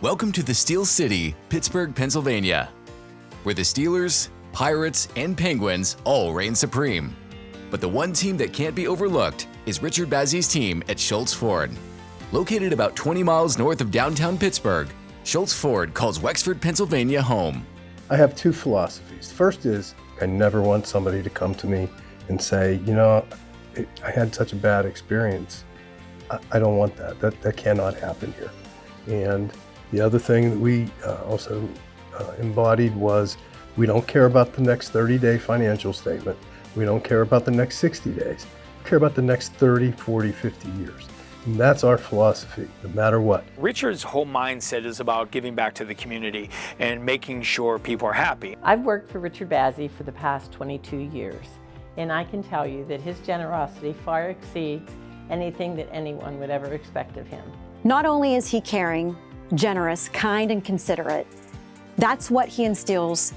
Welcome to the Steel City, Pittsburgh, Pennsylvania, where the Steelers, Pirates, and Penguins all reign supreme. But the one team that can't be overlooked is Richard Bazzy's team at Schultz Ford. Located about 20 miles north of downtown Pittsburgh, Schultz Ford calls Wexford, Pennsylvania home. I have two philosophies. First is, I never want somebody to come to me and say, I had such a bad experience. I don't want that. That cannot happen here. And the other thing that we also embodied was, we don't care about the next 30-day financial statement. We don't care about the next 60 days. We care about the next 30, 40, 50 years. And that's our philosophy, no matter what. Richard's whole mindset is about giving back to the community and making sure people are happy. I've worked for Richard Bazzy for the past 22 years, and I can tell you that his generosity far exceeds anything that anyone would ever expect of him. Not only is he caring, generous, kind, and considerate, that's what he instills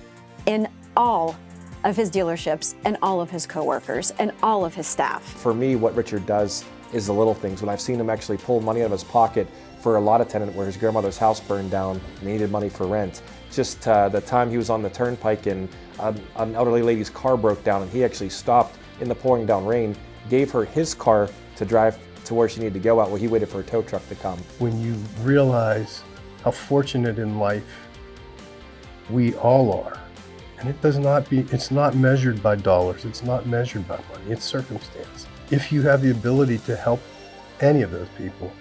in all of his dealerships and all of his coworkers and all of his staff. For me, what Richard does is the little things. When I've seen him actually pull money out of his pocket for a lot of tenant where his grandmother's house burned down and he needed money for rent. Just the time he was on the turnpike and an elderly lady's car broke down and he actually stopped in the pouring down rain, gave her his car to drive to where she needed to go out, where he waited for a tow truck to come. When you realize how fortunate in life we all are, and it's not measured by dollars, it's not measured by money, it's circumstance. If you have the ability to help any of those people,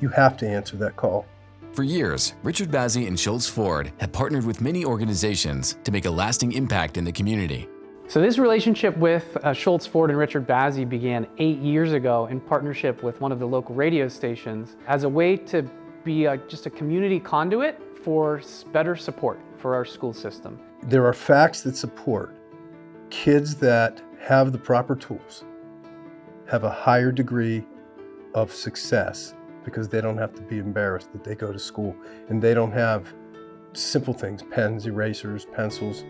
you have to answer that call. For years, Richard Bazzy and Schultz Ford have partnered with many organizations to make a lasting impact in the community. So this relationship with Schultz Ford and Richard Bazzy began 8 years ago in partnership with one of the local radio stations as a way to be just a community conduit for better support for our school system. There are facts that support kids that have the proper tools have a higher degree of success because they don't have to be embarrassed that they go to school and they don't have simple things, pens, erasers, pencils,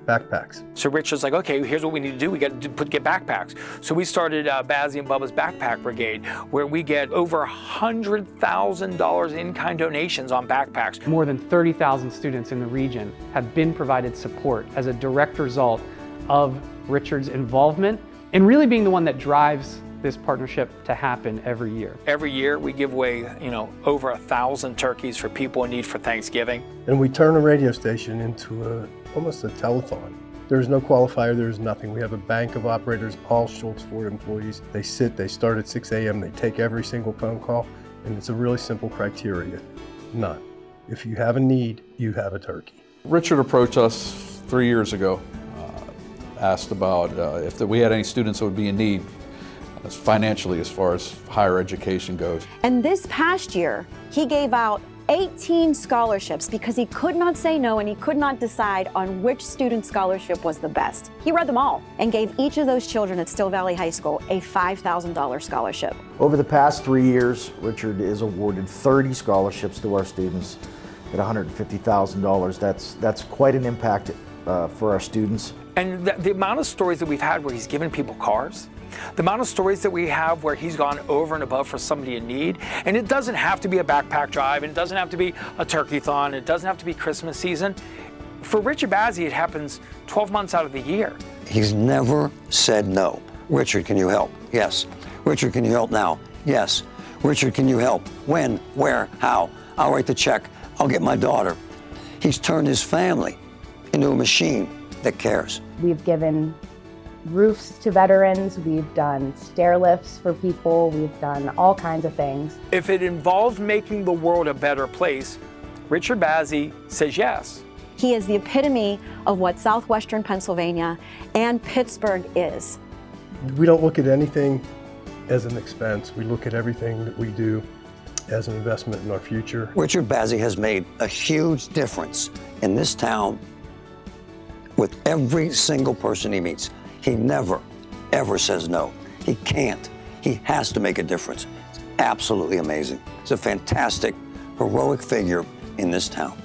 backpacks. So Richard's like, okay, here's what we need to do. We got to get backpacks. So we started Bazzy and Bubba's Backpack Brigade, where we get over $100,000 in-kind donations on backpacks. More than 30,000 students in the region have been provided support as a direct result of Richard's involvement and really being the one that drives this partnership to happen every year. Every year we give away, over 1,000 turkeys for people in need for Thanksgiving. And we turn a radio station into almost a telethon. There's no qualifier, there's nothing. We have a bank of operators, all Schultz Ford employees. They start at 6 a.m., they take every single phone call, and it's a really simple criteria. None. If you have a need, you have a turkey. Richard approached us 3 years ago, asked about if we had any students that would be in need financially as far as higher education goes. And this past year, he gave out 18 scholarships because he could not say no and he could not decide on which student scholarship was the best. He read them all and gave each of those children at Still Valley High School a $5,000 scholarship. Over the past 3 years, Richard is awarded 30 scholarships to our students at $150,000. That's quite an impact for our students. And the amount of stories that we've had where he's given people cars, the amount of stories that we have where he's gone over and above for somebody in need, and it doesn't have to be a backpack drive, and it doesn't have to be a turkey-thon, it doesn't have to be Christmas season. For Richard Bazzy, it happens 12 months out of the year. He's never said no. Richard, can you help? Yes. Richard, can you help now? Yes. Richard, can you help? When? Where? How? I'll write the check. I'll get my daughter. He's turned his family into a machine that cares. We've given roofs to veterans, we've done stair lifts for people, we've done all kinds of things. If it involved making the world a better place, Richard Bazzy says yes. He is the epitome of what southwestern Pennsylvania and Pittsburgh is. We don't look at anything as an expense. We look at everything that we do as an investment in our future. Richard Bazzy has made a huge difference in this town with every single person he meets. He never, ever says no. He can't. He has to make a difference. It's absolutely amazing. He's a fantastic, heroic figure in this town.